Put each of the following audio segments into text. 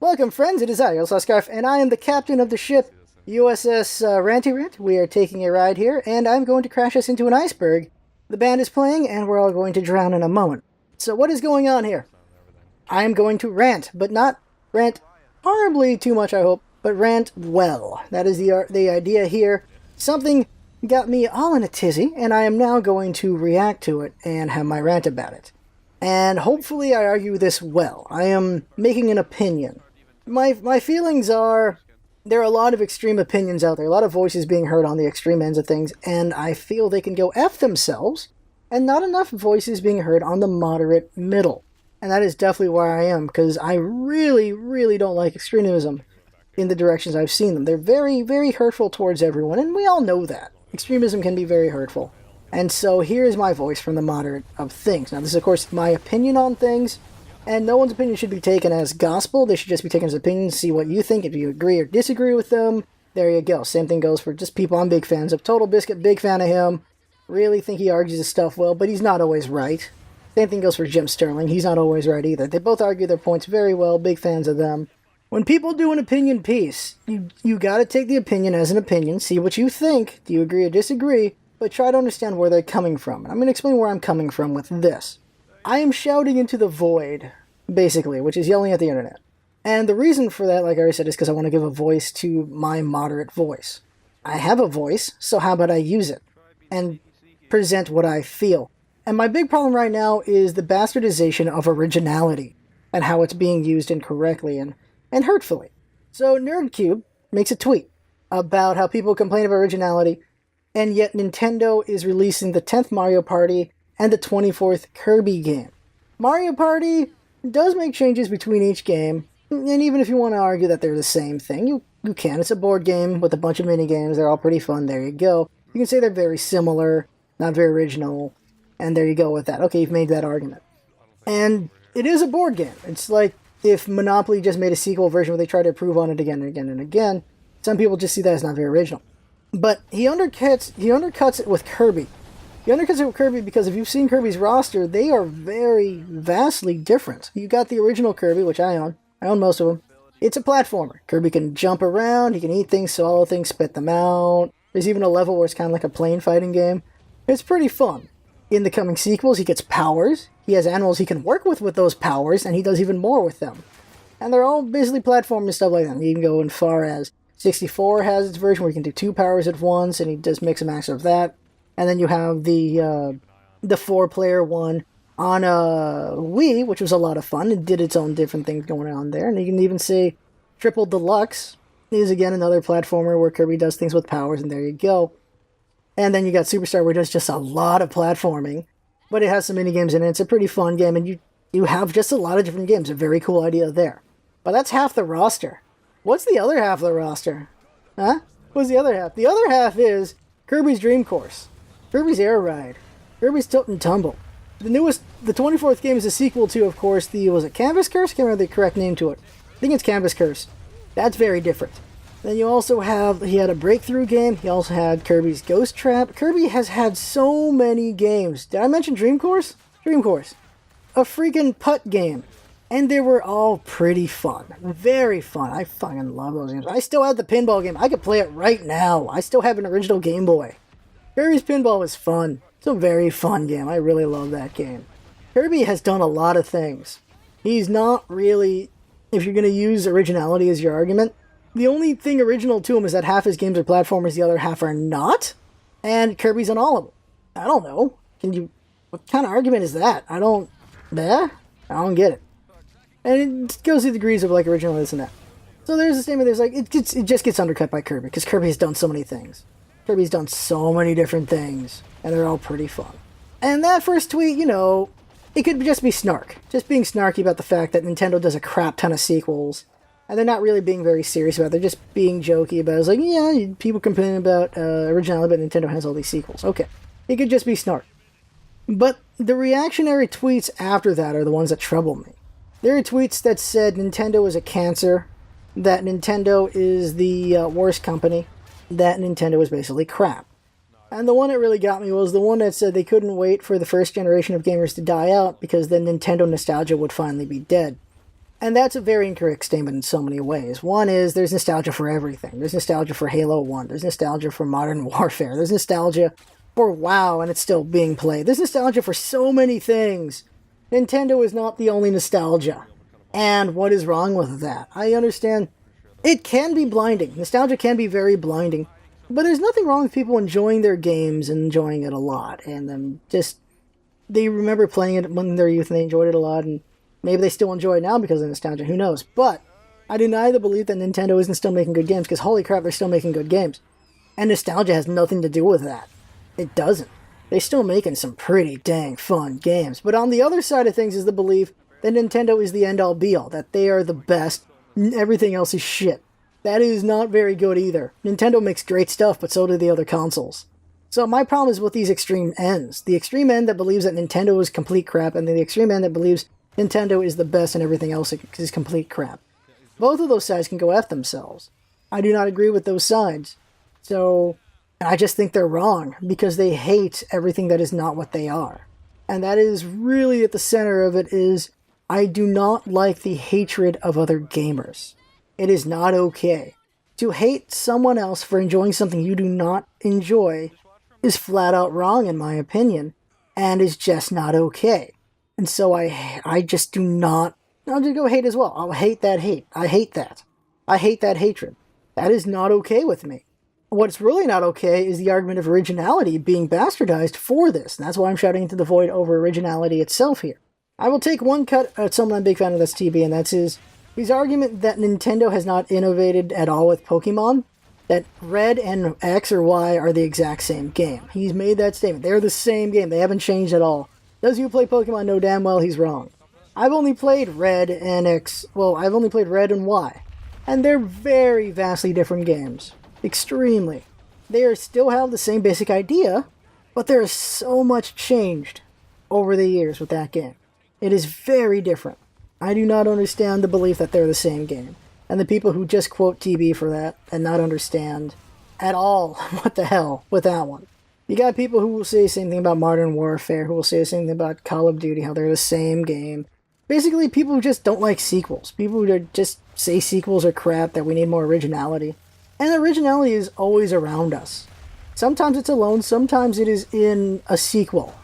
Welcome, friends. It is I, Scarf, and I am the captain of the ship USS Ranty Rant. We are taking a ride here, and I'm going to crash us into an iceberg. The band is playing, and we're all going to drown in a moment. So what is going on here? I am going to rant, but not rant horribly too much, I hope, but rant well. That is the idea here. Something got me all in a tizzy, and I am now going to react to it and have my rant about it. And hopefully I argue this well. I am making an opinion. My feelings are, there are a lot of extreme opinions out there, a lot of voices being heard on the extreme ends of things, and I feel they can go F themselves, and not enough voices being heard on the moderate middle. And that is definitely where I am, because I really, really don't like extremism in the directions I've seen them. They're very, very hurtful towards everyone, and we all know that. Extremism can be very hurtful. And so here's my voice from the moderate of things. Now this is, of course, my opinion on things, and no one's opinion should be taken as gospel. They should just be taken as opinions, see what you think. If you agree or disagree with them, there you go. Same thing goes for just people I'm big fans of. Total Biscuit, big fan of him. Really think he argues his stuff well, but he's not always right. Same thing goes for Jim Sterling. He's not always right either. They both argue their points very well, big fans of them. When people do an opinion piece, you gotta take the opinion as an opinion, see what you think, do you agree or disagree, but try to understand where they're coming from. And I'm going to explain where I'm coming from with this. I am shouting into the void, basically, which is yelling at the internet. And the reason for that, like I already said, is because I want to give a voice to my moderate voice. I have a voice, so how about I use it and present what I feel? And my big problem right now is the bastardization of originality and how it's being used incorrectly and hurtfully. So NerdCube makes a tweet about how people complain about originality, and yet Nintendo is releasing the 10th Mario Party and the 24th Kirby game. Mario Party does make changes between each game, and even if you want to argue that they're the same thing, you can. It's a board game with a bunch of mini-games. They're all pretty fun. There you go. You can say they're very similar, not very original, and there you go with that. Okay, you've made that argument. And it is a board game. It's like if Monopoly just made a sequel version where they try to improve on it again and again and again. Some people just see that as not very original. But he undercuts it with Kirby. He undercuts it with Kirby because if you've seen Kirby's roster, they are very vastly different. You got the original Kirby, which I own. I own most of them. It's a platformer. Kirby can jump around, he can eat things, swallow things, spit them out. There's even a level where it's kind of like a plane fighting game. It's pretty fun. In the coming sequels, he gets powers. He has animals he can work with those powers, and he does even more with them. And they're all basically platforming stuff like that. You can go as far as 64 has its version where you can do 2 powers at once, and he does mix and match of that. And then you have the 4-player one on a Wii, which was a lot of fun. It did its own different things going on there. And you can even say Triple Deluxe is, again, another platformer where Kirby does things with powers, and there you go. And then you got Superstar, where it does just a lot of platforming, but it has some mini-games in it. It's a pretty fun game, and you have just a lot of different games. A very cool idea there. But that's half the roster. What's the other half of the roster? Huh? What's the other half? The other half is Kirby's Dream Course, Kirby's Air Ride, Kirby's Tilt and Tumble. The 24th game is a sequel to, of course, was it Canvas Curse? I can't remember the correct name to it. I think it's Canvas Curse. That's very different. Then you also he had a breakthrough game. He also had Kirby's Ghost Trap. Kirby has had so many games. Did I mention Dream Course? Dream Course. A freaking putt game. And they were all pretty fun. Very fun. I fucking love those games. I still have the pinball game. I could play it right now. I still have an original Game Boy. Kirby's Pinball is fun. It's a very fun game. I really love that game. Kirby has done a lot of things. He's not really, if you're going to use originality as your argument, the only thing original to him is that half his games are platformers, the other half are not. And Kirby's on all of them. I don't know. What kind of argument is that? I don't get it. And it goes through degrees of like original this and that. So there's a statement there's like, it just gets undercut by Kirby, because Kirby has done so many things. Kirby's done so many different things, and they're all pretty fun. And that first tweet, it could just be snark. Just being snarky about the fact that Nintendo does a crap ton of sequels, and they're not really being very serious about it. They're just being jokey about it. It's like, yeah, people complain about originality, but Nintendo has all these sequels. Okay. It could just be snark. But the reactionary tweets after that are the ones that trouble me. There are tweets that said Nintendo is a cancer, that Nintendo is the worst company, that Nintendo is basically crap. And the one that really got me was the one that said they couldn't wait for the first generation of gamers to die out because then Nintendo nostalgia would finally be dead. And that's a very incorrect statement in so many ways. One is there's nostalgia for everything. There's nostalgia for Halo 1. There's nostalgia for Modern Warfare. There's nostalgia for WoW, and it's still being played. There's nostalgia for so many things. Nintendo is not the only nostalgia. And what is wrong with that? I understand it can be blinding. Nostalgia can be very blinding. But there's nothing wrong with people enjoying their games and enjoying it a lot. And then just, they remember playing it when they're youth and they enjoyed it a lot. And maybe they still enjoy it now because of nostalgia. Who knows? But I deny the belief that Nintendo isn't still making good games, because holy crap, they're still making good games. And nostalgia has nothing to do with that. It doesn't. They're still making some pretty dang fun games. But on the other side of things is the belief that Nintendo is the end-all be-all, that they are the best, everything else is shit. That is not very good either. Nintendo makes great stuff, but so do the other consoles. So my problem is with these extreme ends. The extreme end that believes that Nintendo is complete crap, and the extreme end that believes Nintendo is the best and everything else is complete crap. Both of those sides can go F themselves. I do not agree with those sides. So I just think they're wrong, because they hate everything that is not what they are. And that is really at the center of it is, I do not like the hatred of other gamers. It is not okay. To hate someone else for enjoying something you do not enjoy is flat out wrong in my opinion, and is just not okay. And so I just do not, I'll just go hate as well. I'll hate that hate. I hate that. I hate that hatred. That is not okay with me. What's really not okay is the argument of originality being bastardized for this. And that's why I'm shouting into the void over originality itself here. I will take one cut at someone I'm a big fan of, that's TB, and that's his argument that Nintendo has not innovated at all with Pokemon, that Red and X or Y are the exact same game. He's made that statement. They're the same game. They haven't changed at all. Those who play Pokemon know damn well he's wrong. I've only played Red and X, well, I've only played Red and Y, and they're very vastly different games. Extremely. They still have the same basic idea, but there is so much changed over the years with that game. It is very different. I do not understand the belief that they're the same game. And the people who just quote TB for that and not understand at all what the hell with that one. You got people who will say the same thing about Modern Warfare, who will say the same thing about Call of Duty, how they're the same game. Basically, people who just don't like sequels. People who just say sequels are crap, that we need more originality. And originality is always around us. Sometimes it's alone, sometimes it is in a sequel.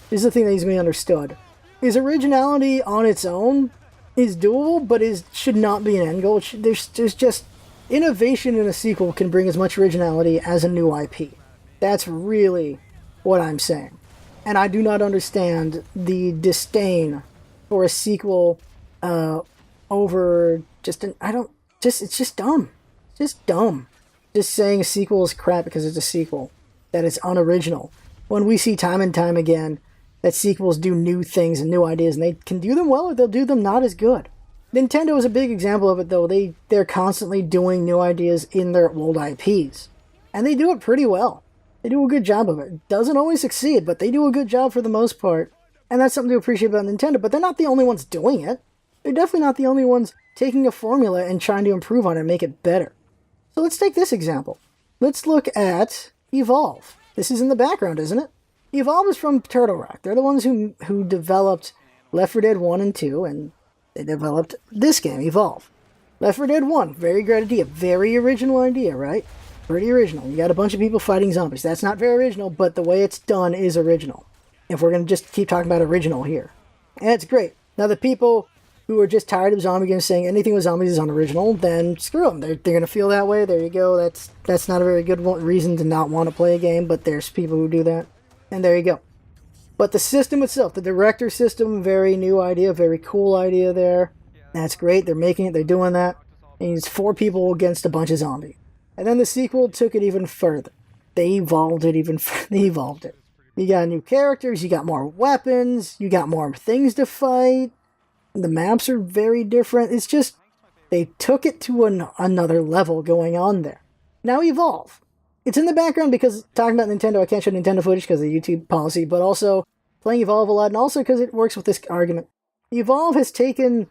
This is the thing that needs to be understood. Is originality on its own is doable, but should not be an end goal. There's just innovation in a sequel can bring as much originality as a new IP. That's really what I'm saying. And I do not understand the disdain for a sequel over it's just dumb. Just dumb. Just saying a sequel is crap because it's a sequel. That it's unoriginal. When we see time and time again that sequels do new things and new ideas, and they can do them well or they'll do them not as good. Nintendo is a big example of it, though. They're constantly doing new ideas in their old IPs. And they do it pretty well. They do a good job of it. Doesn't always succeed, but they do a good job for the most part. And that's something to appreciate about Nintendo, but they're not the only ones doing it. They're definitely not the only ones taking a formula and trying to improve on it and make it better. So let's take this example. Let's look at Evolve. This is in the background, isn't it? Evolve is from Turtle Rock. They're the ones who developed Left 4 Dead 1 and 2, and they developed this game, Evolve. Left 4 Dead 1, very great idea. Very original idea, right? Pretty original. You got a bunch of people fighting zombies. That's not very original, but the way it's done is original. If we're going to just keep talking about original here. And it's great. Now, the people who are just tired of zombie games saying anything with zombies is unoriginal, then screw them. They're going to feel that way. There you go. That's not a very good reason to not want to play a game, but there's people who do that. And there you go. But the system itself, the director system, very new idea, very cool idea there. That's great. They're making it. They're doing that. And it's 4 people against a bunch of zombies. And then the sequel took it even further. They evolved it even further. They evolved it. You got new characters. You got more weapons. You got more things to fight. The maps are very different. It's just, they took it to another level going on there. Now Evolve. It's in the background because, talking about Nintendo, I can't show Nintendo footage because of the YouTube policy, but also playing Evolve a lot, and also because it works with this argument. Evolve has taken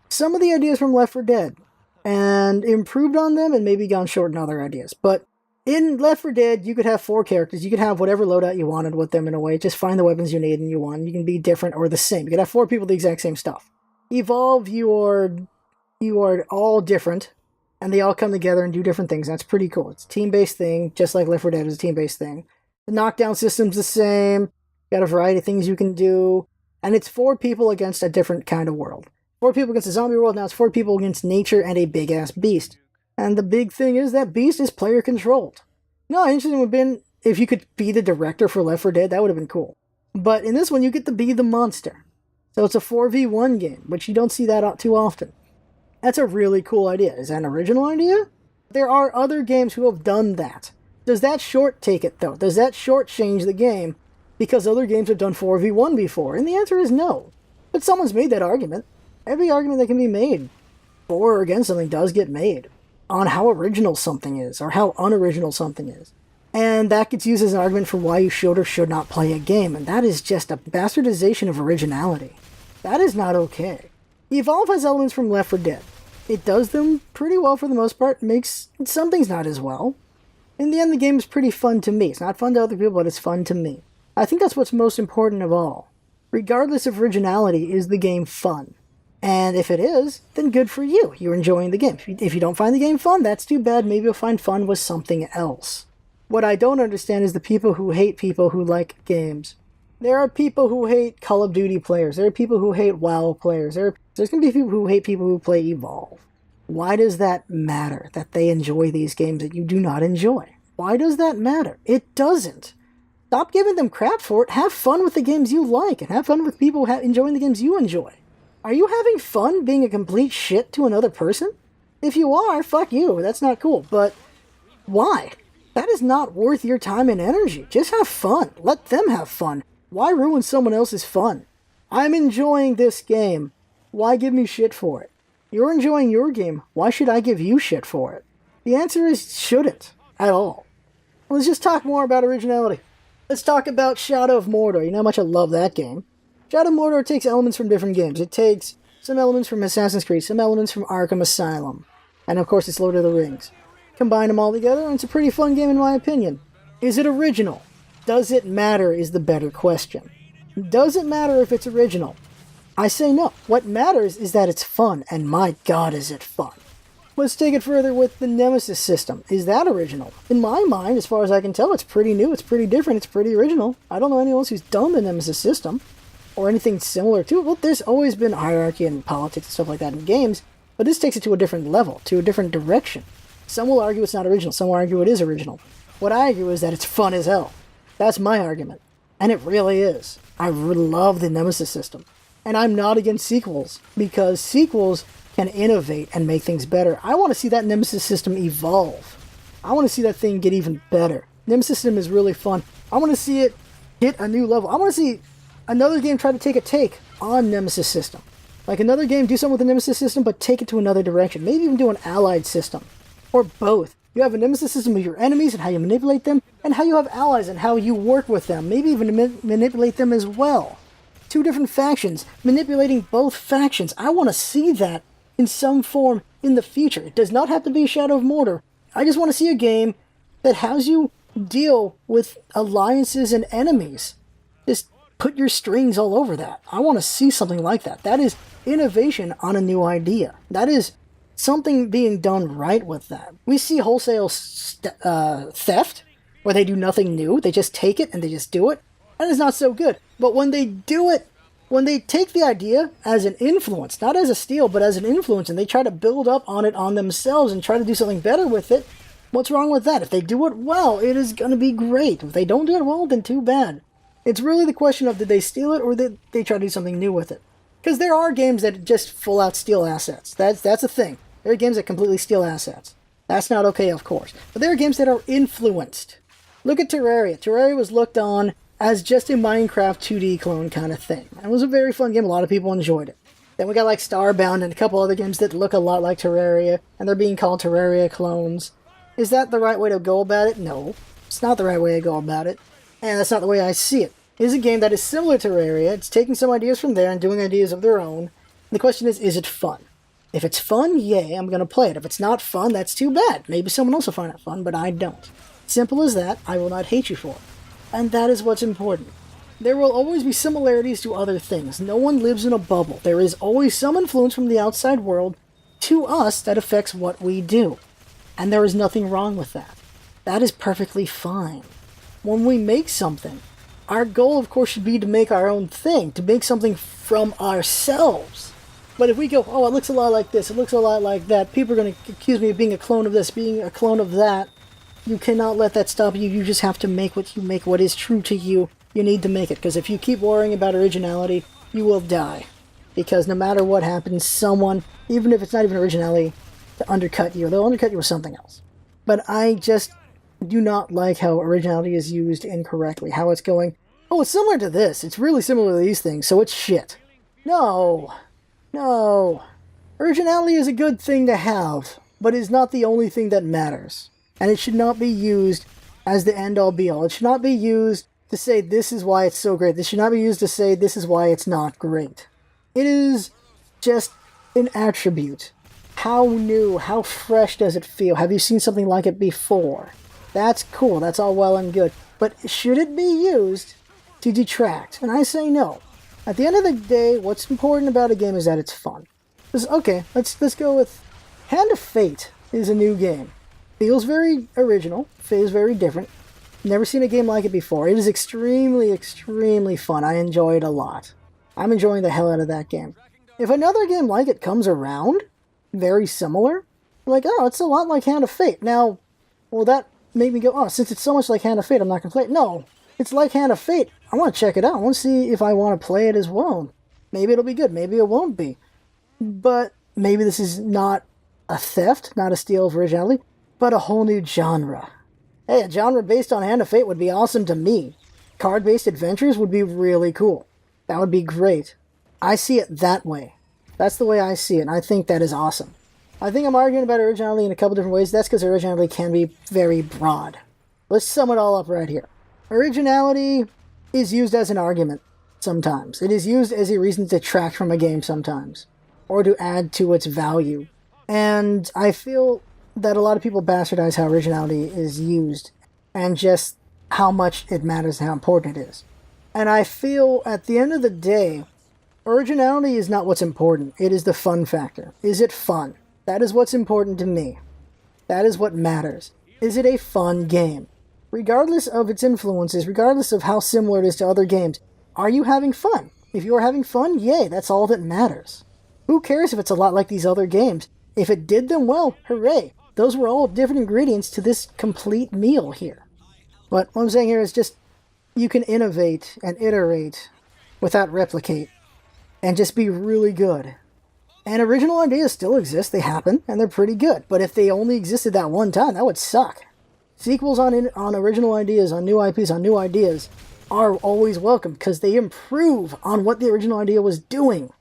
some of the ideas from Left 4 Dead and improved on them and maybe gone short in other ideas. But in Left 4 Dead, you could have 4 characters. You could have whatever loadout you wanted with them in a way. Just find the weapons you need and you want. You can be different or the same. You could have 4 people the exact same stuff. Evolve, you are You are all different, and they all come together and do different things. That's pretty cool. It's a team-based thing, just like Left 4 Dead is a team-based thing. The knockdown system's the same. You got a variety of things you can do, and it's 4 people against a different kind of world. 4 people against a zombie world, now it's 4 people against nature and a big-ass beast. And the big thing is that beast is player-controlled. No, interesting would have been if you could be the director for Left 4 Dead, that would have been cool. But in this one, you get to be the monster. So it's a 4v1 game, which you don't see that too often. That's a really cool idea. Is that an original idea? There are other games who have done that. Does that short take it, though? Does that short change the game because other games have done 4v1 before? And the answer is no. But someone's made that argument. Every argument that can be made for or against something does get made on how original something is or how unoriginal something is. And that gets used as an argument for why you should or should not play a game. And that is just a bastardization of originality. That is not okay. Evolve has elements from Left 4 Dead. It does them pretty well for the most part. Makes some things not as well. In the end, the game is pretty fun to me. It's not fun to other people, but it's fun to me. I think that's what's most important of all. Regardless of originality, is the game fun? And if it is, then good for you. You're enjoying the game. If you don't find the game fun, that's too bad. Maybe you'll find fun with something else. What I don't understand is the people who hate people who like games. There are people who hate Call of Duty players. There are people who hate WoW players. There's going to be people who hate people who play Evolve. Why does that matter, that they enjoy these games that you do not enjoy? Why does that matter? It doesn't. Stop giving them crap for it. Have fun with the games you like, and have fun with people enjoying the games you enjoy. Are you having fun being a complete shit to another person? If you are, fuck you. That's not cool. But why? That is not worth your time and energy. Just have fun. Let them have fun. Why ruin someone else's fun? I'm enjoying this game. Why give me shit for it? You're enjoying your game. Why should I give you shit for it? The answer is shouldn't. At all. Let's just talk more about originality. Let's talk about Shadow of Mordor. You know how much I love that game. Shadow of Mordor takes elements from different games. It takes some elements from Assassin's Creed, some elements from Arkham Asylum. And of course it's Lord of the Rings. Combine them all together and it's a pretty fun game in my opinion. Is it original? Does it matter is the better question. Does it matter if it's original? I say no. What matters is that it's fun, and my god is it fun. Let's take it further with the Nemesis system. Is that original? In my mind, as far as I can tell, it's pretty new, it's pretty different, it's pretty original. I don't know anyone else who's done the Nemesis system, or anything similar to it. Well, there's always been hierarchy and politics and stuff like that in games, but this takes it to a different level, to a different direction. Some will argue it's not original, some will argue it is original. What I argue is that it's fun as hell. That's my argument. And it really is. I really love the Nemesis system. And I'm not against sequels, because sequels can innovate and make things better. I want to see that Nemesis system evolve. I want to see that thing get even better. Nemesis system is really fun. I want to see it hit a new level. I want to see another game try to take a take on Nemesis system. Like another game do something with the Nemesis system, but take it to another direction. Maybe even do an allied system. Or both. You have a Nemesis system with your enemies and how you manipulate them, and how you have allies and how you work with them. Maybe even manipulate them as well. 2 different factions, manipulating both factions. I want to see that in some form in the future. It does not have to be Shadow of Mordor. I just want to see a game that has you deal with alliances and enemies. Just put your strings all over that. I want to see something like that. That is innovation on a new idea. That is something being done right with that. We see wholesale theft, where they do nothing new. They just take it and they just do it. And it's not so good. But when they do it, when they take the idea as an influence, not as a steal, but as an influence, and they try to build up on it on themselves and try to do something better with it, what's wrong with that? If they do it well, it is going to be great. If they don't do it well, then too bad. It's really the question of did they steal it or did they try to do something new with it? Because there are games that just full out steal assets. That's a thing. There are games that completely steal assets. That's not okay, of course. But there are games that are influenced. Look at Terraria. Terraria was looked on as just a Minecraft 2D clone kind of thing. It was a very fun game. A lot of people enjoyed it. Then we got like Starbound and a couple other games that look a lot like Terraria, and they're being called Terraria clones. Is that the right way to go about it? No. It's not the right way to go about it. And that's not the way I see it. It is a game that is similar to Terraria. It's taking some ideas from there and doing ideas of their own. And the question is it fun? If it's fun, yay, I'm going to play it. If it's not fun, that's too bad. Maybe someone else will find it fun, but I don't. Simple as that. I will not hate you for it. And that is what's important. There will always be similarities to other things. No one lives in a bubble. There is always some influence from the outside world to us, that affects what we do. And there is nothing wrong with that. That is perfectly fine. When we make something, our goal, of course, should be to make our own thing, to make something from ourselves. But if we go, oh, it looks a lot like this, it looks a lot like that, people are going to accuse me of being a clone of this, being a clone of that. You cannot let that stop you. You just have to make what is true to you. You need to make it, because if you keep worrying about originality, you will die. Because no matter what happens, someone, even if it's not even originality, to undercut you, they'll undercut you with something else. But I just do not like how originality is used incorrectly. How it's going, oh, it's similar to this. It's really similar to these things, so it's shit. No. Originality is a good thing to have, but it's not the only thing that matters. And it should not be used as the end-all be-all. It should not be used to say this is why it's so great. This should not be used to say this is why it's not great. It is just an attribute. How new, how fresh does it feel? Have you seen something like it before? That's cool, that's all well and good. But should it be used to detract? And I say no. At the end of the day, what's important about a game is that it's fun. Okay, let's go with Hand of Fate is a new game. Feels very original, feels very different. Never seen a game like it before. It is extremely, extremely fun. I enjoy it a lot. I'm enjoying the hell out of that game. If another game like it comes around, very similar, like, oh, it's a lot like Hand of Fate. Now, will that make me go, oh, since it's so much like Hand of Fate, I'm not going to play it? No, it's like Hand of Fate. I want to check it out. I want to see if I want to play it as well. Maybe it'll be good. Maybe it won't be. But maybe this is not a theft, not a steal of originality, but a whole new genre. Hey, a genre based on Hand of Fate would be awesome to me. Card-based adventures would be really cool. That would be great. I see it that way. That's the way I see it, and I think that is awesome. I think I'm arguing about originality in a couple different ways. That's because originality can be very broad. Let's sum it all up right here. Originality is used as an argument sometimes. It is used as a reason to detract from a game sometimes, or to add to its value. And I feel that a lot of people bastardize how originality is used, and just how much it matters and how important it is. And I feel at the end of the day, originality is not what's important. It is the fun factor. Is it fun? That is what's important to me. That is what matters. Is it a fun game? Regardless of its influences, regardless of how similar it is to other games, are you having fun? If you are having fun, yay, that's all that matters. Who cares if it's a lot like these other games? If it did them well, hooray. Those were all different ingredients to this complete meal here. But what I'm saying here is just, you can innovate and iterate without replicate, and just be really good. And original ideas still exist, they happen, and they're pretty good. But if they only existed that one time, that would suck. Sequels on original ideas, on new IPs, on new ideas, are always welcome, because they improve on what the original idea was doing.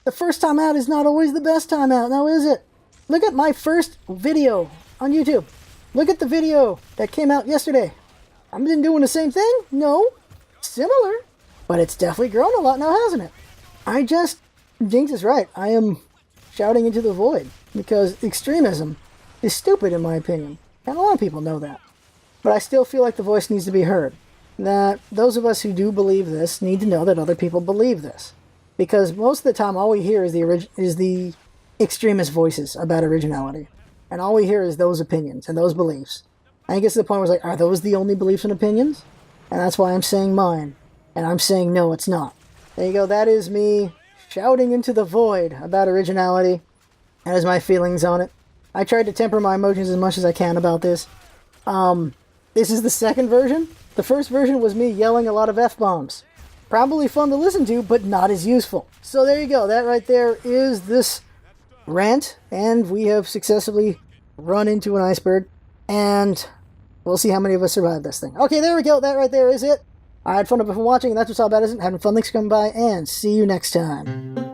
The first time out is not always the best time out, now is it? Look at my first video on YouTube. Look at the video that came out yesterday. I've been doing the same thing? No. Similar. But it's definitely grown a lot now, hasn't it? Jinx is right. I am shouting into the void, because extremism is stupid in my opinion. And a lot of people know that. But I still feel like the voice needs to be heard. That those of us who do believe this need to know that other people believe this. Because most of the time all we hear is the extremist voices about originality. And all we hear is those opinions and those beliefs. I think it's to the point where it's like, are those the only beliefs and opinions? And that's why I'm saying mine. And I'm saying no, it's not. There you go, that is me shouting into the void about originality. That is my feelings on it. I tried to temper my emotions as much as I can about this. This is the second version. The first version was me yelling a lot of F-bombs. Probably fun to listen to, but not as useful. So there you go, that right there is this rant, and we have successfully run into an iceberg, and we'll see how many of us survive this thing. Okay, there we go, that right there is it. I had fun watching, and that's what's all about, isn't it? Having fun, thanks for coming by, and see you next time.